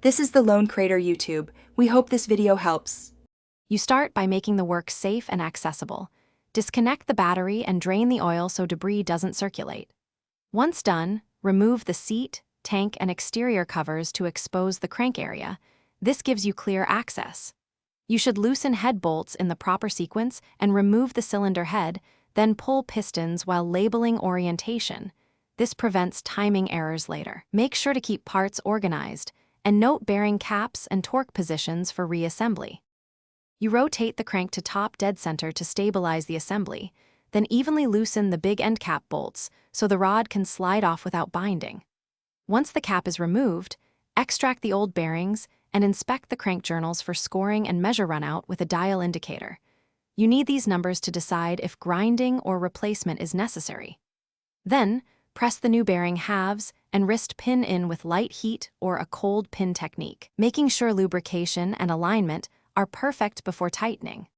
This is the Lone Crater YouTube. We hope this video helps. You start by making the work safe and accessible. Disconnect the battery and drain the oil so debris doesn't circulate. Once done, remove the seat, tank, and exterior covers to expose the crank area. This gives you clear access. You should loosen head bolts in the proper sequence and remove the cylinder head, then pull pistons while labeling orientation. This prevents timing errors later. Make sure to keep parts organized and note bearing caps and torque positions for reassembly. You rotate the crank to top dead center to stabilize the assembly, then evenly loosen the big end cap bolts so the rod can slide off without binding. Once the cap is removed, extract the old bearings and inspect the crank journals for scoring and measure runout with a dial indicator. You need these numbers to decide if grinding or replacement is necessary. Then, press the new bearing halves and wrist pin in with light heat or a cold pin technique, making sure lubrication and alignment are perfect before tightening.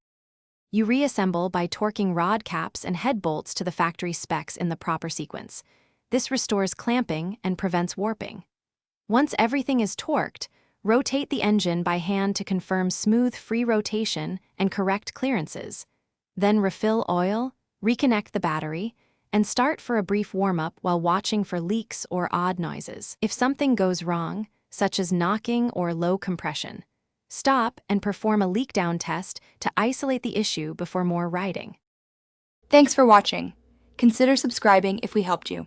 You reassemble by torquing rod caps and head bolts to the factory specs in the proper sequence. This restores clamping and prevents warping. Once everything is torqued, rotate the engine by hand to confirm smooth free rotation and correct clearances. Then refill oil, reconnect the battery, and start for a brief warm-up while watching for leaks or odd noises. If something goes wrong, such as knocking or low compression, stop and perform a leak-down test to isolate the issue before more riding. Thanks for watching. Consider subscribing if we helped you.